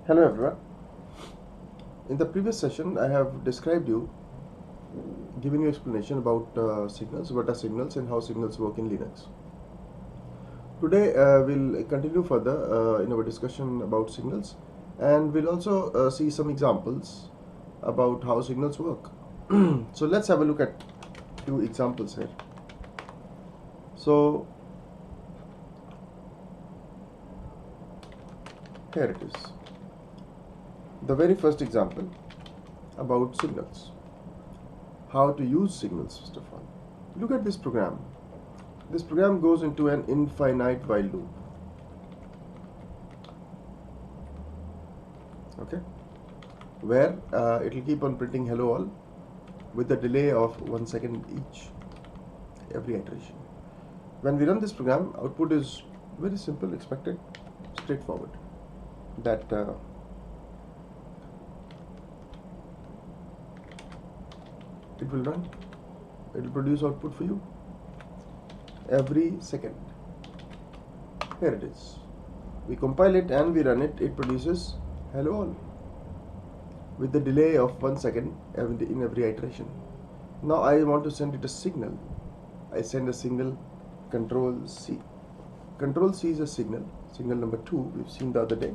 Hello everyone. In the previous session, I have described you, given you explanation about signals, what are signals and how signals work in Linux. Today, we'll continue further in our discussion about signals, and we'll also see some examples about how signals work. So let's have a look at two examples here. So here it is. The very first example about signals. How to use signals, first of all. Look at this program. This program goes into an infinite while loop. Okay, where it will keep on printing hello all with a delay of 1 second each, every iteration. When we run this program, output is very simple, expected, straightforward. That it will run, it will produce output for you every second. Here it is. We compile it and we run it. It produces hello all with the delay of 1 second in every iteration. Now I want to send it a signal. I send a signal control C. Control C is a signal. Signal number 2 we've seen the other day.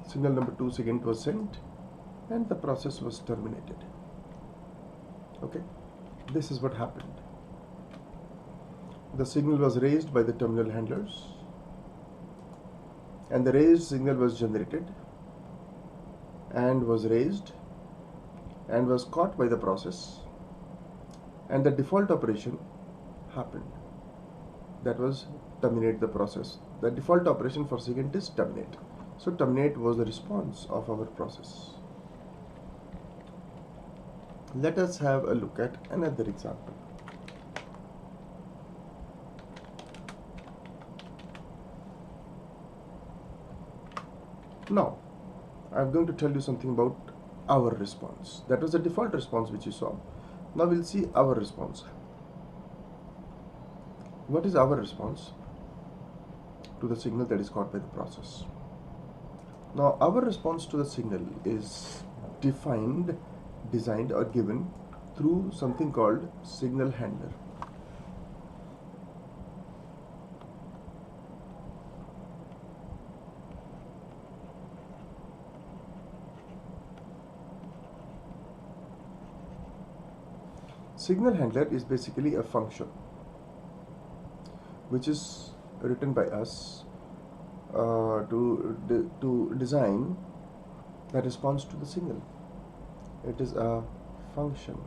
Signal number 2 second was sent and the process was terminated. Okay, this is what happened. The signal was raised by the terminal handlers and the raised signal was generated and was raised and was caught by the process, and the default operation happened. That was terminate the process. The default operation for second is terminate. So terminate was the response of our process. Let us have a look at another example. Now, I'm going to tell you something about our response. That was the default response which you saw. Now we'll see our response. What is our response to the signal that is caught by the process? Now, our response to the signal is defined, designed or given through something called signal handler. Signal handler is basically a function which is written by us to design the response to the signal. It is a function.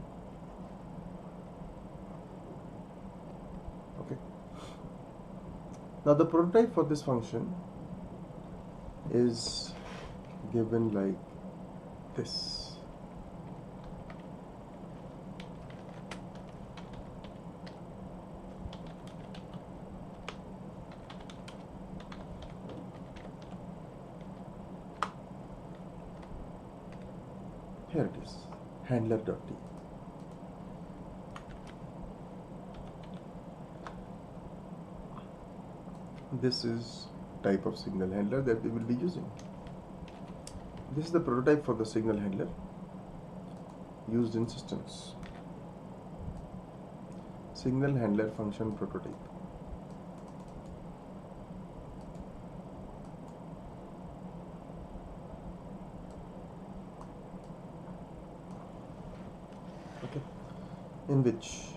Okay. Now the prototype for this function is given like this. Here it is, handler.t. This is type of signal handler that we will be using. This is the prototype for the signal handler used in systems. Signal handler function prototype. Okay, in which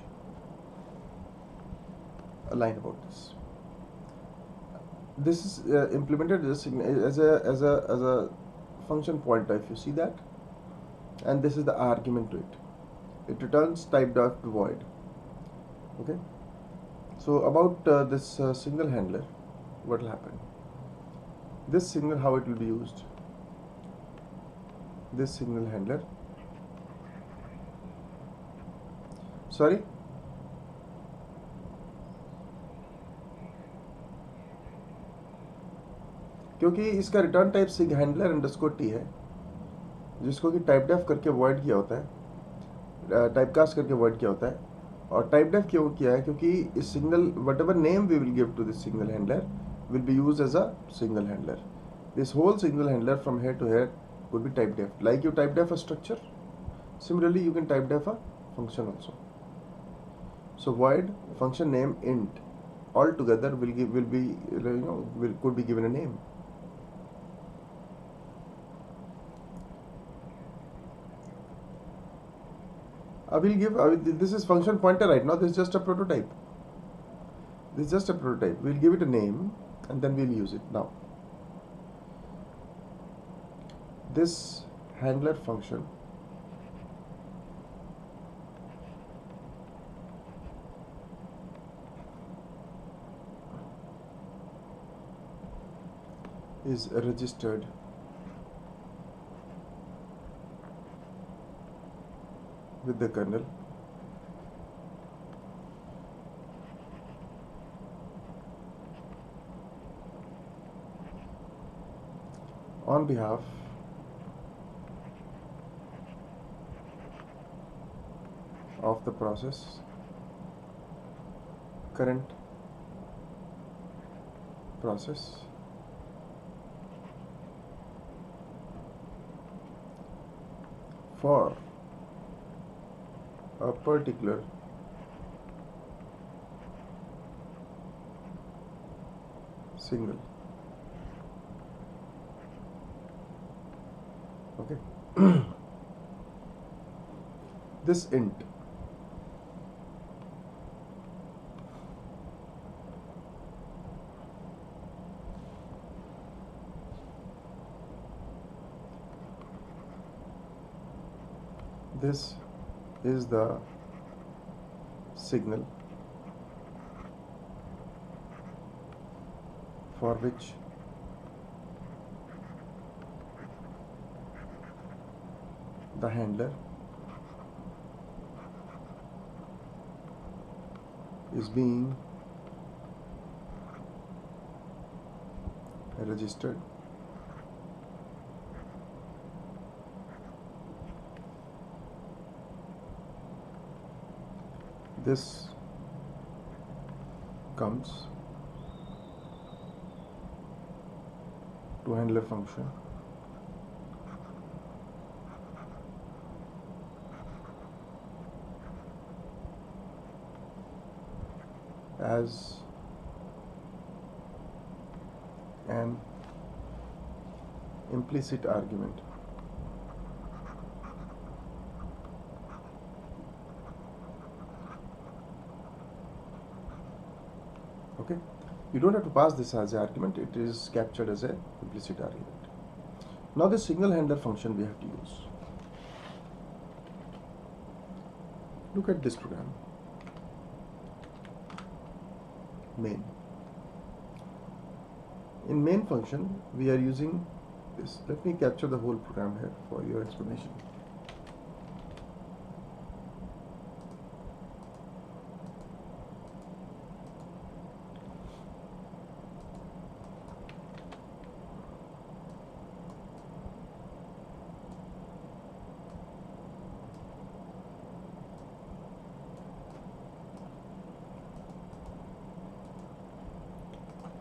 a line about this. This is implemented as a function pointer, if you see that, and this is the argument to it. It returns type.void. Okay, so about this signal handler, what will happen? This signal, how it will be used? This signal handler, sorry, क्योंकि इसका return type sig handler underscore T है, जिसको कि type def करके void किया होता है, type cast करके वॉइड किया होता है, और टाइप डेफ क्यों किया है? क्योंकि इस single whatever name we will give to this single handler will be used as a single handler. This whole single handler from here to here could be type def. Like you type def a structure, similarly you can type def a function also. So void function name int all together could be given a name. This is function pointer right now. This is just a prototype. We'll give it a name and then we'll use it. Now, this handler function is registered with the kernel on behalf of the process current process for a particular single. Okay. This int this is the signal for which the handler is being registered this comes to handler function as an implicit argument. Okay, you don't have to pass this as an argument, it is captured as an implicit argument. Now this single handler function we have to use. Look at this program. Main. In main function we are using this. Let me capture the whole program here for your explanation.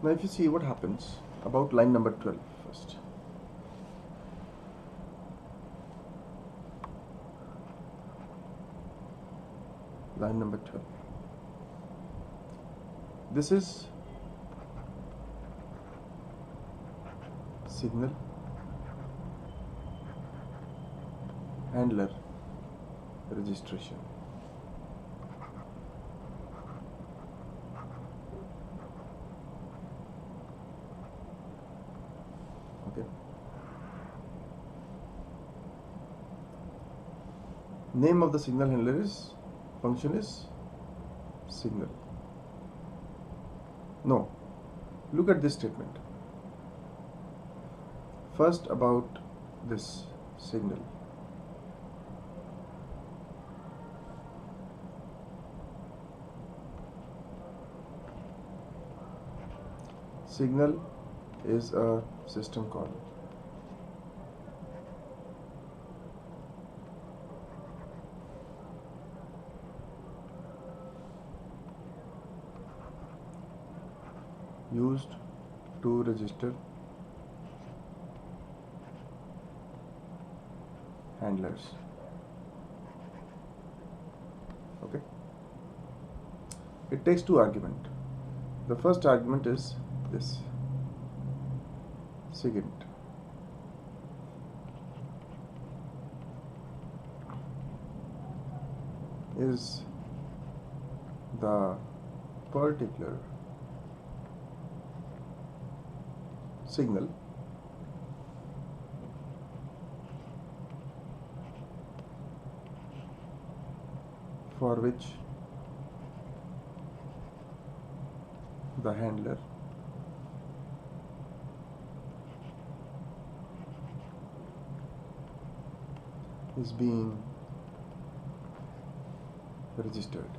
Now if you see what happens about line number 12 first. Line number 12. This is signal handler registration. Okay. Name of the signal handler is function is signal. No, look at this statement. First about this signal. Signal is a system call. used to register handlers. Okay, it takes two arguments. The first argument is this SIGINT. Is the particular signal for which the handler is being registered.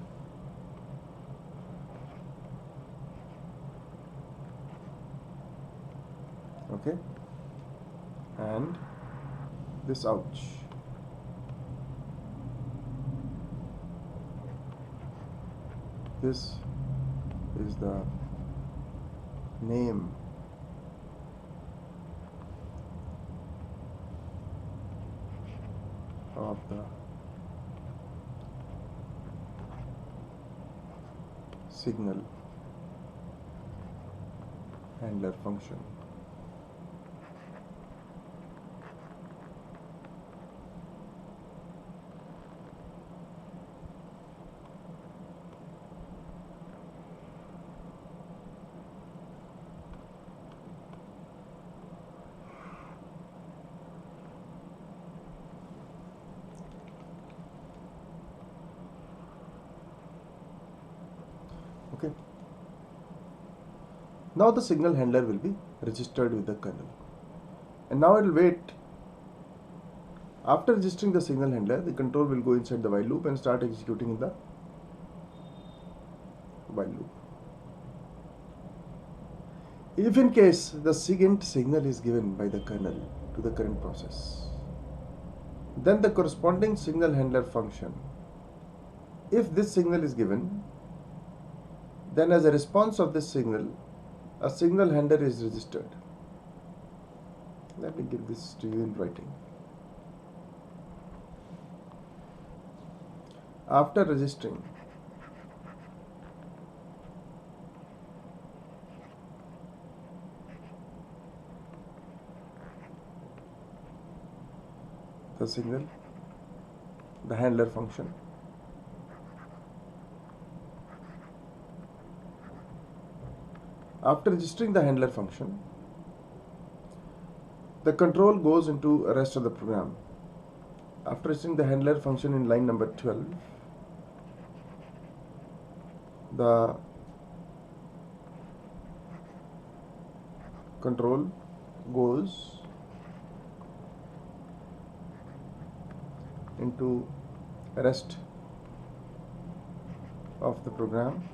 Okay, and this ouch this is the name of the signal handler function. Okay. Now the signal handler will be registered with the kernel, and now it will wait. After registering the signal handler, the control will go inside the while loop and start executing in the while loop. If in case the SIGINT signal is given by the kernel to the current process, then the corresponding signal handler function, if this signal is given, then as a response of this signal, a signal handler is registered. Let me give this to you in writing. After registering the signal, the handler function, after registering the handler function, the control goes into the rest of the program. After registering the handler function in line number 12, the control goes into rest of the program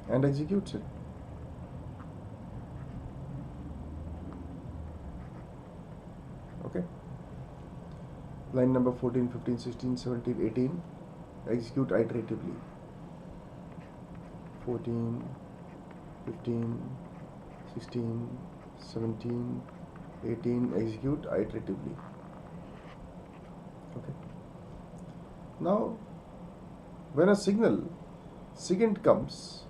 and executes it. Okay. Line number 14, 15, 16, 17, 18, execute iteratively. 14, 15, 16, 17, 18, execute iteratively. Okay. Now, when a signal SIGINT comes,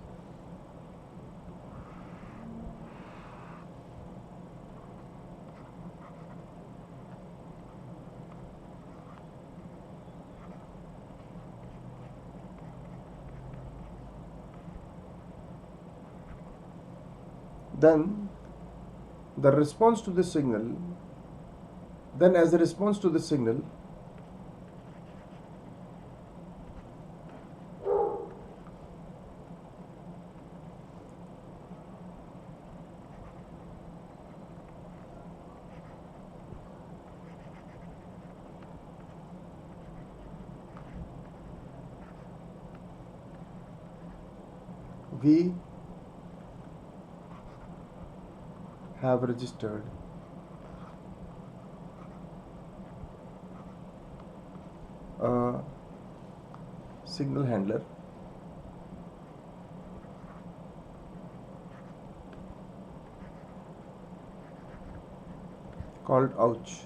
then the response to this signal, then as a response to this signal, we have registered a signal handler called ouch.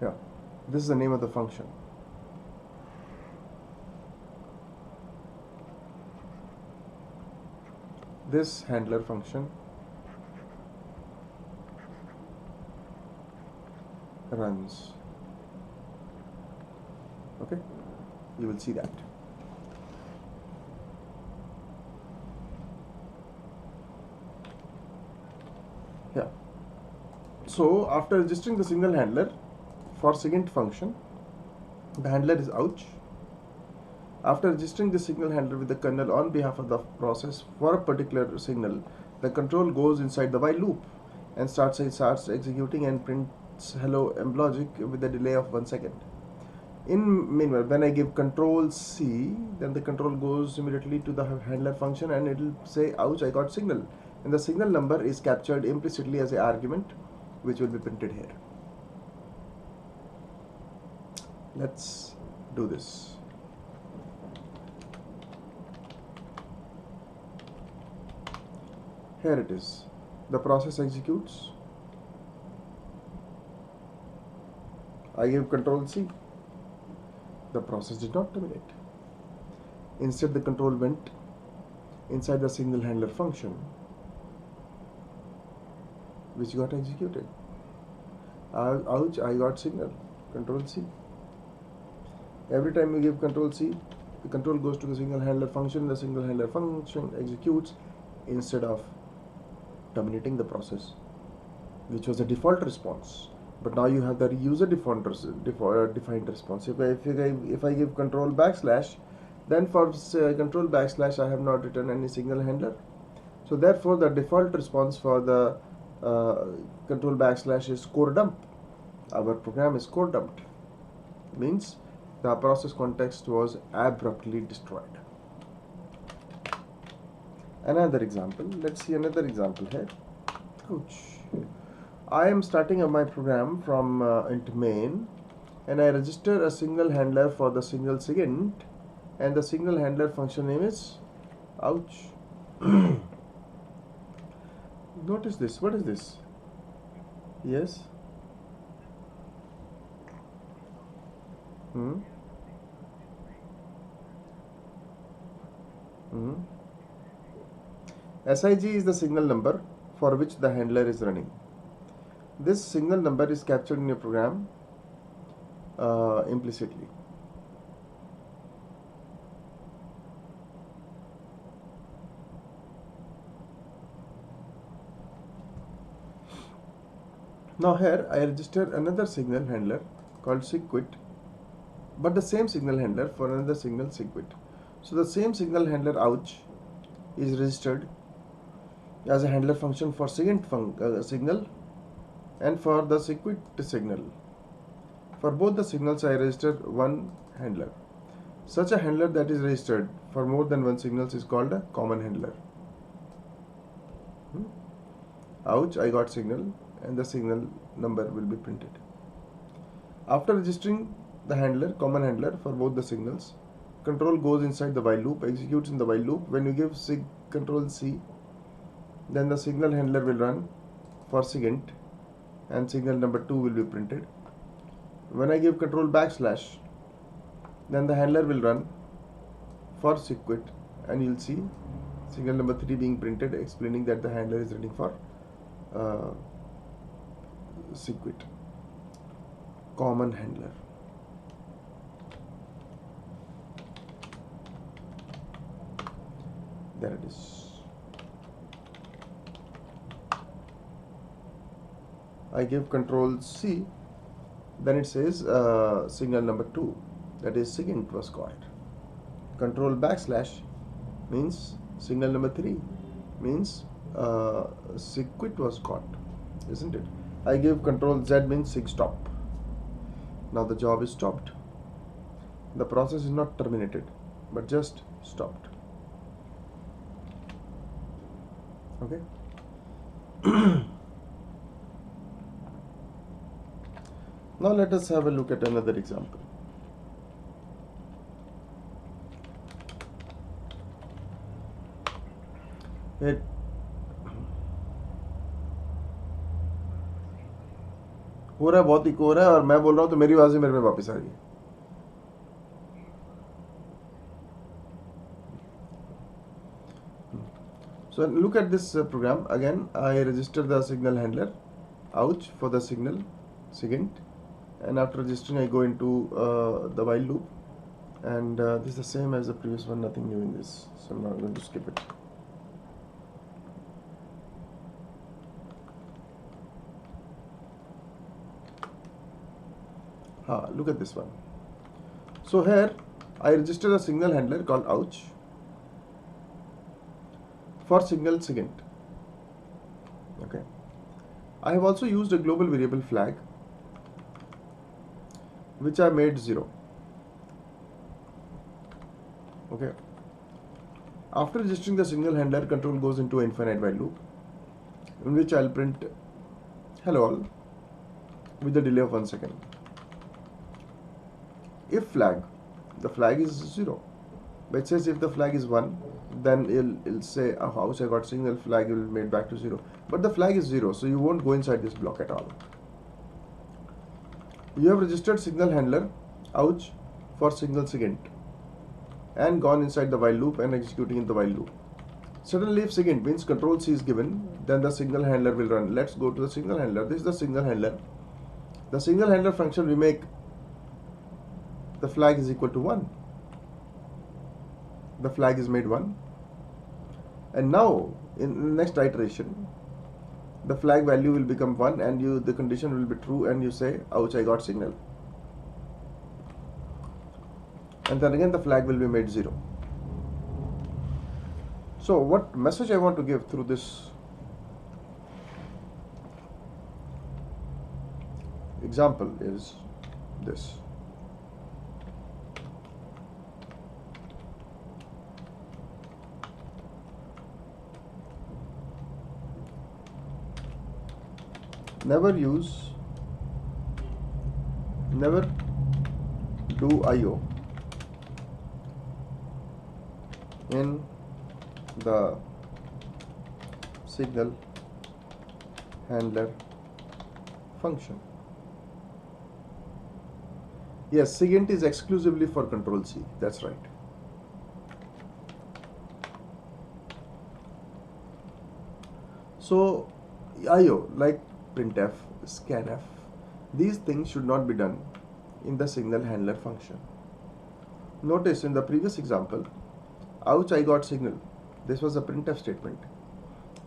Yeah, this is the name of the function. This handler function runs. Okay, you will see that. Yeah. So after registering the signal handler for second function, the handler is ouch. After registering the signal handler with the kernel on behalf of the process for a particular signal, the control goes inside the while loop and starts executing and prints hello EmbLogic with a delay of 1 second. Meanwhile, when I give control C, then the control goes immediately to the handler function and it will say ouch, I got signal, and the signal number is captured implicitly as an argument which will be printed here. Let's do this. Here it is. The process executes. I give control C. The process did not terminate. Instead, the control went inside the signal handler function, which got executed. Ouch, I got signal. Control C. Every time you give control C, the control goes to the signal handler function. The signal handler function executes instead of terminating the process, which was a default response. But now you have the user defined response. If I give control backslash, then for control backslash I have not written any signal handler. So therefore the default response for the control backslash is core dump. Our program is core dumped. Means the process context was abruptly destroyed. Another example. Let's see another example here. Ouch. I am starting my program from int main, and I register a signal handler for the single second, and the signal handler function name is ouch. Notice this. What is this? Yes. SIG is the signal number for which the handler is running. This signal number is captured in your program implicitly. Now here I register another signal handler called sigquit, but the same signal handler for another signal sigquit. So the same signal handler ouch is registered as a handler function for second signal and for the sigquit signal. For both the signals I register one handler. Such a handler that is registered for more than one signals is called a common handler. Ouch, I got signal, and the signal number will be printed. After registering the handler, common handler for both the signals, control goes inside the while loop, executes in the while loop. When you give control C, then the signal handler will run for second and signal number 2 will be printed. When I give control backslash, then the handler will run for sigquit, and you'll see signal number 3 being printed, explaining that the handler is running for sigquit, common handler. There it is. I give control C, then it says signal number 2, that is second, was caught. Control backslash means signal number 3 means sigquit was caught, isn't it? I give control Z means sig stop. Now the job is stopped. The process is not terminated, but just stopped. Okay. Now let us have a look at another example. It हो रहा है, बहुत eco हो रहा है, और मैं बोल रहा हूँ तो मेरी आवाज़ ही मेरे में वापस आ रही है. So look at this program again. I register the signal handler ouch for the signal SIGINT, and after registering I go into the while loop, and this is the same as the previous one, nothing new in this, so I'm not going to skip it. Look at this one. So here I register a signal handler called ouch for signal SIGINT. Okay. I have also used a global variable flag which I made 0. Okay. After registering the signal handler, control goes into an infinite while loop in which I'll print hello all with a delay of 1 second. If flag, the flag is 0, but it says if the flag is 1, then it'll say ouch, I got signal, flag will be made back to 0. But the flag is 0, so you won't go inside this block at all. You have registered signal handler ouch for signal SIGINT and gone inside the while loop and executing in the while loop. Suddenly, if SIGINT means control C is given, then the signal handler will run. Let's go to the signal handler. This is the signal handler. The signal handler function we make the flag is equal to 1. The flag is made 1. And now, in the next iteration, the flag value will become 1 and the condition will be true, and you say, ouch, I got signal. And then again the flag will be made 0. So what message I want to give through this example is this. Never do IO in the signal handler function. Yes, SIGINT is exclusively for control C. That's right. So IO like printf, scanf, these things should not be done in the signal handler function. Notice in the previous example, ouch, I got signal. This was a printf statement.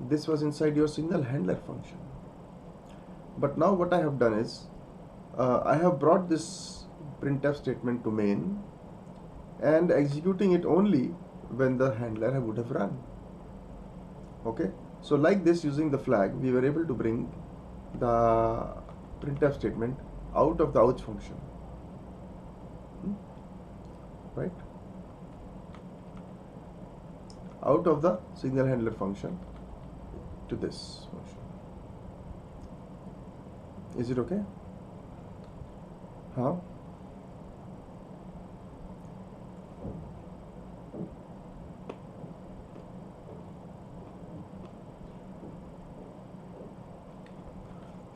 This was inside your signal handler function. But now what I have done is, I have brought this printf statement to main and executing it only when the handler would have run. Okay. So like this, using the flag, we were able to bring the printf statement out of the ouch function. Right? Out of the signal handler function to this function. Is it okay? Huh?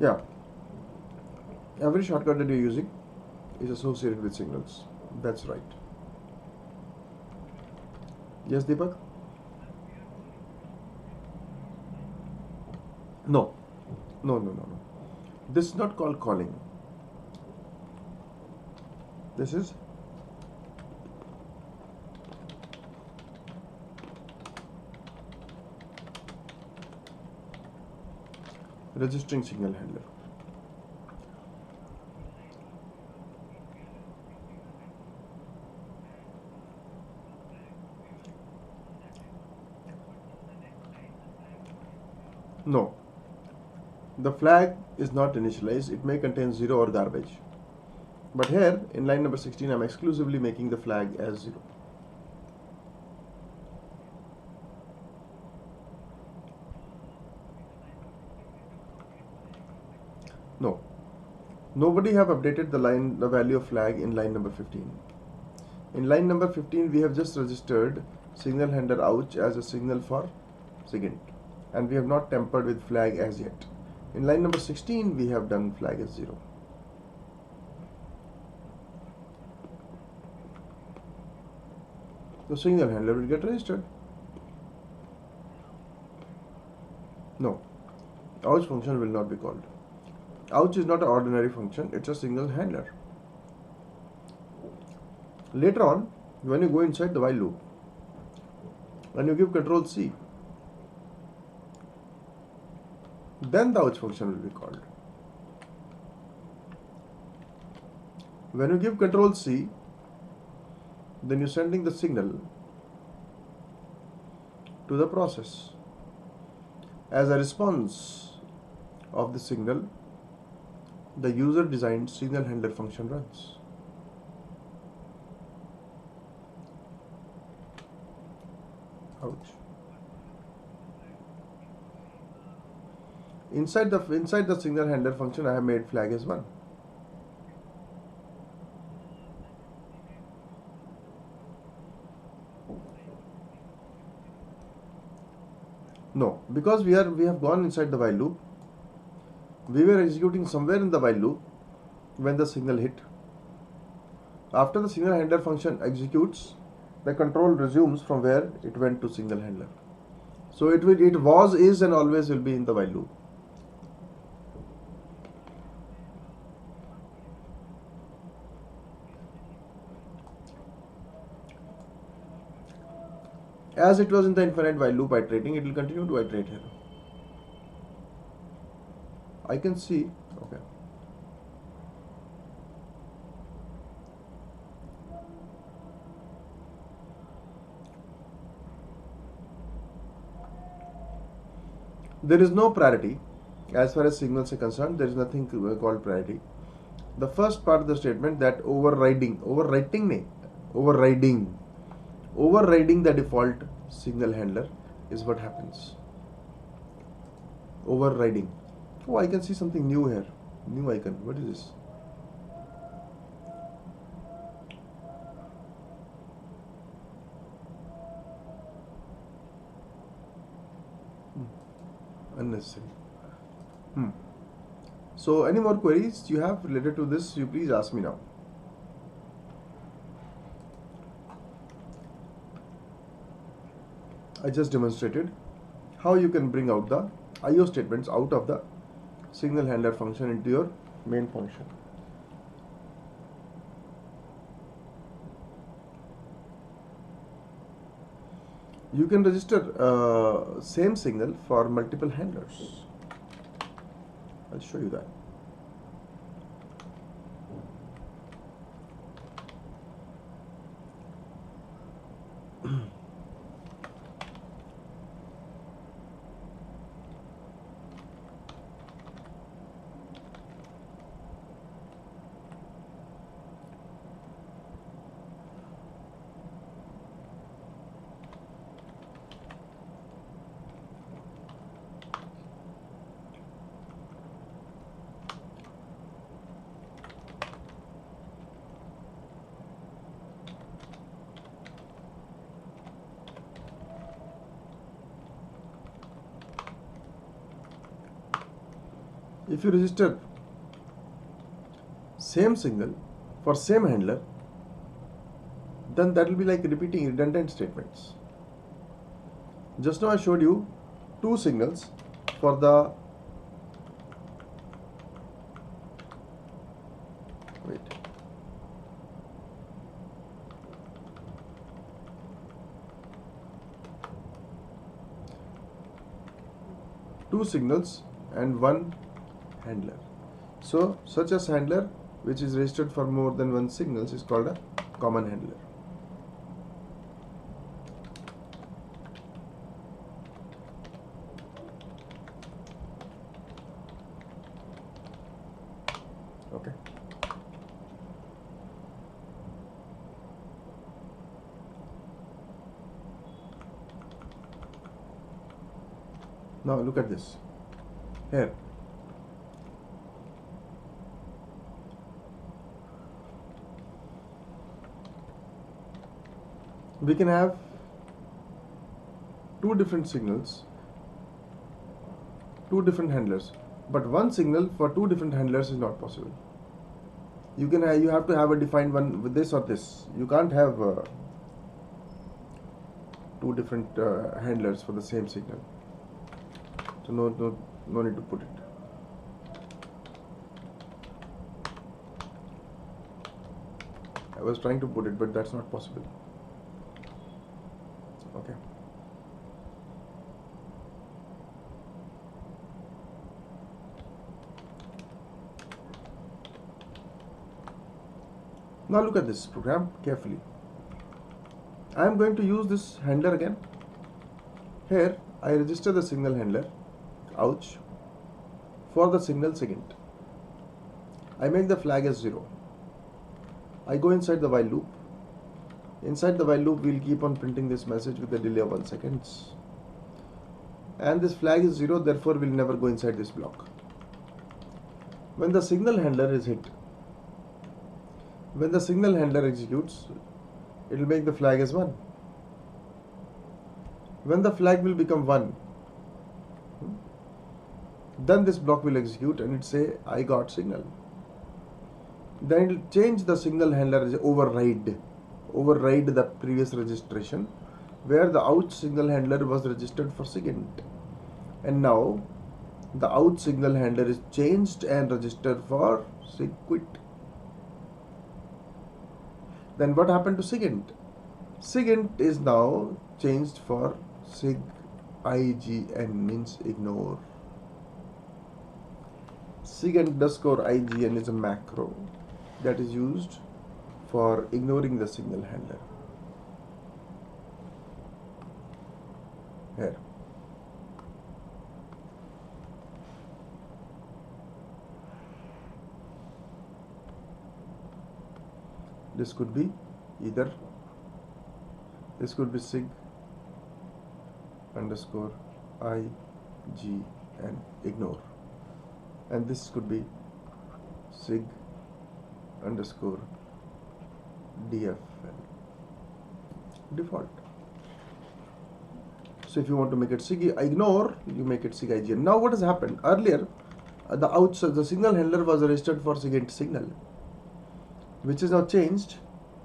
Yeah. Every shortcut that you're using is associated with signals. That's right. Yes, Deepak? No. No. This is not called calling. This is registering signal handler. No. The flag is not initialized. It may contain 0 or garbage. But here, in line number 16, I'm exclusively making the flag as 0. No. Nobody have updated the value of flag in line number 15. In line number 15, we have just registered signal handler ouch as a signal for SIGINT, and we have not tampered with flag as yet. In line number 16, we have done flag as 0. The signal handler will get registered. No, ouch function will not be called. Ouch is not an ordinary function, it's a signal handler. Later on, when you go inside the while loop and you give Control C, then the ouch function will be called. When you give Control C, then you're sending the signal to the process. As a response of the signal, the user designed signal handler function runs. Ouch. Inside the signal handler function, I have made flag as 1. No, because we have gone inside the while loop. We were executing somewhere in the while loop when the signal hit. After the signal handler function executes, the control resumes from where it went to signal handler. So it was, is, and always will be in the while loop. As it was in the infinite while loop iterating, it will continue to iterate here. I can see, okay. There is no priority as far as signals are concerned. There is nothing called priority. The first part of the statement, that overriding the default signal handler is what happens. Overriding. Oh, I can see something new here. New icon. What is this? Unnecessary. So any more queries you have related to this, you please ask me now. I just demonstrated how you can bring out the IO statements out of the signal handler function into your main function. You can register same signal for multiple handlers. I'll show you that. If you register same signal for same handler, then that will be like repeating redundant statements. Just now I showed you two signals for the two signals and one handler. So such a handler which is registered for more than one signals is called a common handler. Okay. Now look at this. Here we can have two different signals, two different handlers, but one signal for two different handlers is not possible. You have to have a defined one with this or this. You can't have two different handlers for the same signal. So no need to put it. I was trying to put it, but that's not possible. Okay. Now look at this program carefully. I am going to use this handler again. Here I register the signal handler, ouch, for the signal second. I make the flag as 0. I go inside the while loop. Inside the while loop, we'll keep on printing this message with a delay of 1 second. And this flag is 0, therefore we'll never go inside this block. When the signal handler is hit, when the signal handler executes, it will make the flag as 1. When the flag will become 1, then this block will execute and it say I got signal. Then it will change the signal handler as override the previous registration where the out signal handler was registered for second, and now the out signal handler is changed and registered for sig quit. Then what happened to SIGINT? SIGINT is now changed for sig IGN, means ignore. sig_IGN is a macro that is used for ignoring the signal handler. Here. This could be either, this could be sig_IGN ignore, and this could be sig_DFL default. So if you want to make it sig ignore, you make it sig IGN. Now what has happened? Earlier, the signal handler was registered for SIGINT signal, which is now changed.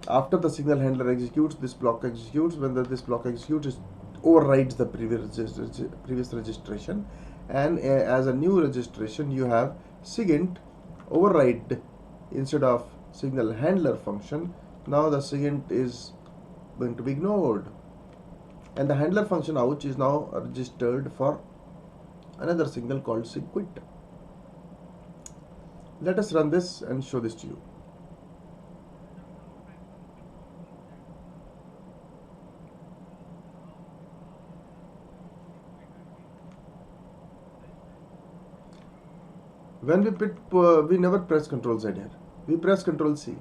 After the signal handler executes, this block executes. When this block executes, it overrides the previous registration, and as a new registration you have SIGINT override instead of signal handler function. Now the SIGINT is going to be ignored, and the handler function ouch is now registered for another signal called sig quit. Let us run this and show this to you. When we we never press Ctrl Z here. We press Ctrl C.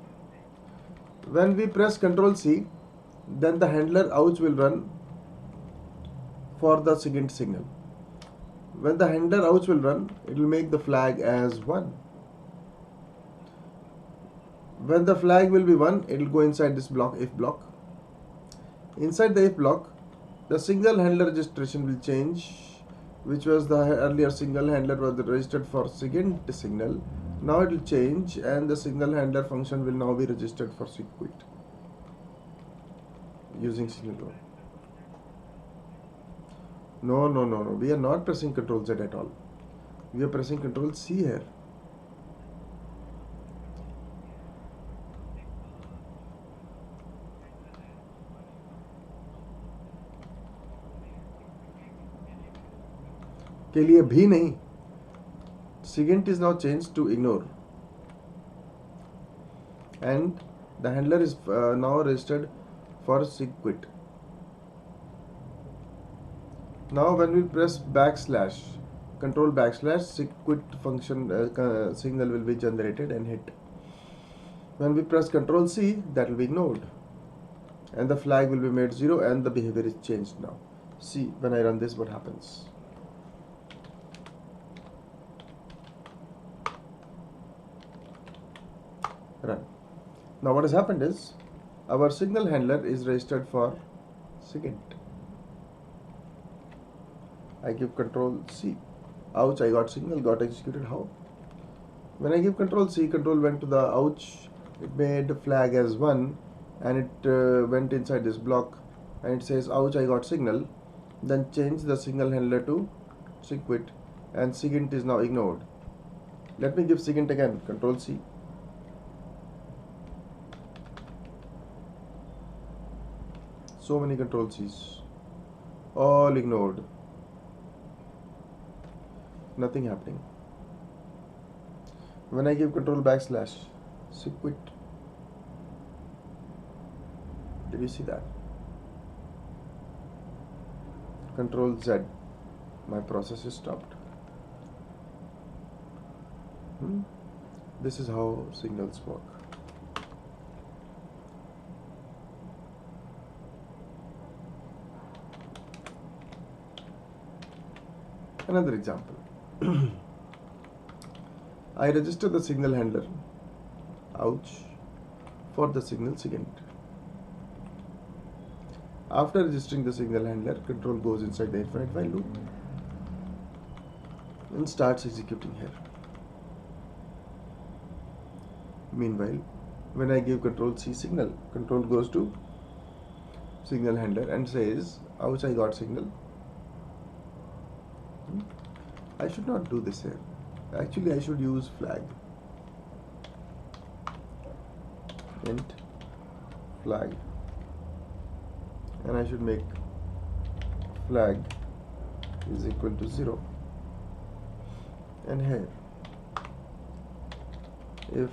When we press Ctrl C, then the handler ouch will run for the SIGINT signal. When the handler ouch will run, it will make the flag as 1. When the flag will be 1, it will go inside this block, if block. Inside the if block, the signal handler registration will change, which was the earlier signal handler was registered for SIGINT signal. Now it will change, and the signal handler function will now be registered for sig quit using signal code. No. We are not pressing Ctrl Z at all. We are pressing Ctrl C here. के लिए भी नहीं. SIGINT is now changed to ignore, and the handler is now registered for sig quit. Now when we press \Control sig quit function signal will be generated and hit. When we press Ctrl C, that will be ignored, and the flag will be made 0, and the behavior is changed now. See, when I run this, what happens? Run. Now what has happened is Our signal handler is registered for SIGINT. I give control C. Ouch, I got signal, got executed. How? When I give control C, control went to the ouch, it made the flag as 1 and it went inside this block and it says ouch, I got signal. Then change the signal handler to SIGQuit and SIGINT is now ignored. Let me give SIGINT again, control C. So many control C's, all ignored, nothing happening. When I give control backslash SIGQuit, did you see that? Control Z, my process is stopped. This is how signals work. Another example. I register the signal handler ouch for the signal SIGINT. After registering the signal handler, control goes inside the infinite while loop and starts executing here. Meanwhile, when I give control C signal, control goes to signal handler and says ouch, I got signal. I should not do this here. Actually, I should use flag. Int flag, and I should make flag is equal to 0, and here if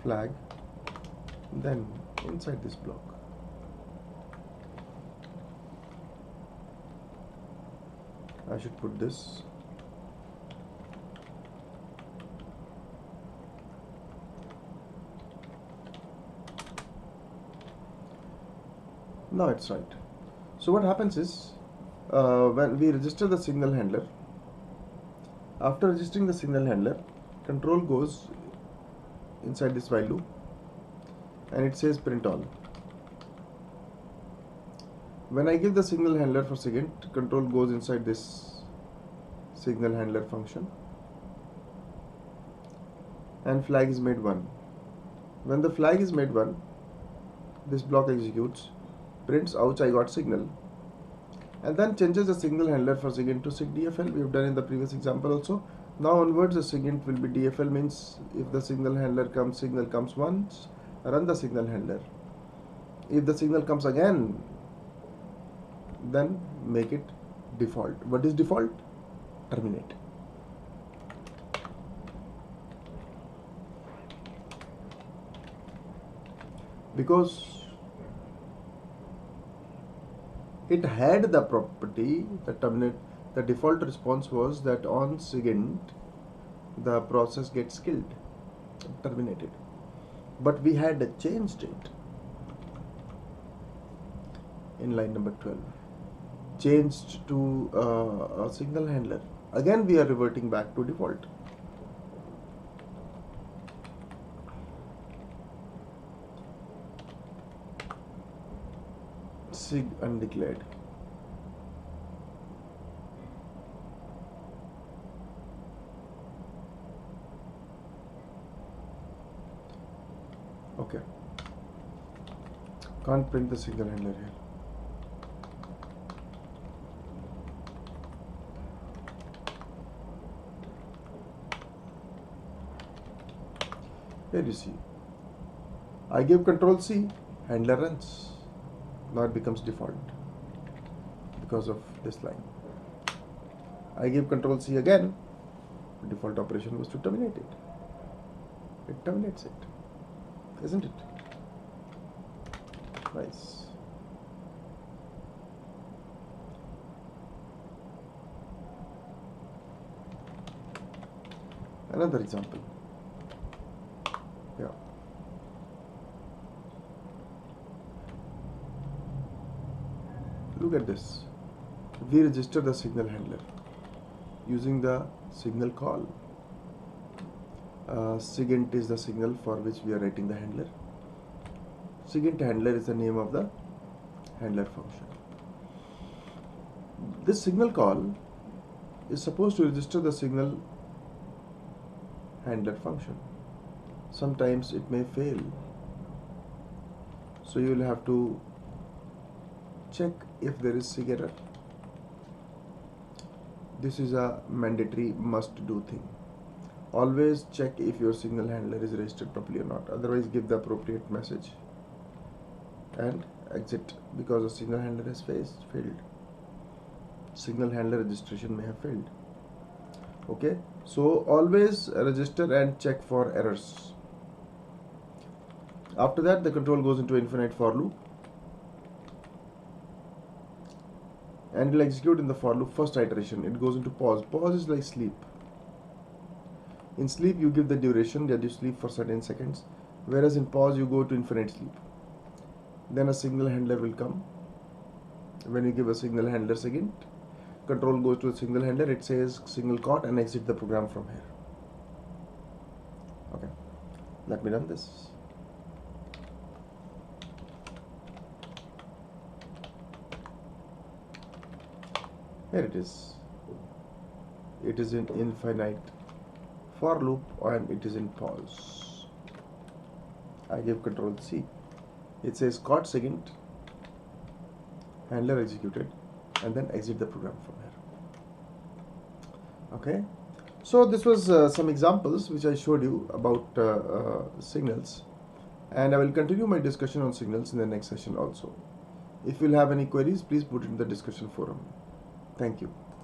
flag, then inside this block I should put this now it's right. So what happens is when we register the signal handler, after registering the signal handler, control goes inside this while loop and it says print all. When I give the signal handler for SIGINT, control goes inside this signal handler function and flag is made 1. When the flag is made 1, this block executes, prints ouch, I got signal, and then changes the signal handler for SIGINT to SIGDFL. We have done in the previous example also. Now onwards the SIGINT will be DFL, means if the signal handler comes, signal comes once, run the signal handler. If the signal comes again, then make it default. What is default? Terminate. Because it had the property, the default response was that on SIGINT the process gets killed, terminated. But we had changed it in line number 12. Changed to a signal handler. Again we are reverting back to default. Sig undeclared. Okay. Can't print the signal handler here. Here you see, I give control C, handler runs. Now it becomes default because of this line. I give control C again, the default operation was to terminate it. It terminates it, isn't it? Nice. Another example. Yeah. Look at this. We register the signal handler using the signal call. SIGINT is the signal for which we are writing the handler. SIGINT handler is the name of the handler function. This signal call is supposed to register the signal handler function. Sometimes it may fail, so you will have to check if there is SIG error. This is a mandatory must do thing. Always check if your signal handler is registered properly or not, otherwise give the appropriate message and exit, because the signal handler has failed. Signal handler registration may have failed. Okay, so always register and check for errors. After that, the control goes into infinite for loop and it will execute in the for loop first iteration. It goes into pause. Pause is like sleep. In sleep you give the duration that you sleep for certain seconds, whereas in pause you go to infinite sleep. Then a signal handler will come. When you give a signal handler SIGINT, control goes to a signal handler, it says signal caught and exit the program from here. Okay, let me run this. Here it is. It is in infinite for loop and it is in pause. I give control C. It says caught SIGINT, handler executed, and then exit the program from here. Okay, so this was some examples which I showed you about signals, and I will continue my discussion on signals in the next session also. If you'll have any queries, please put it in the discussion forum. Thank you.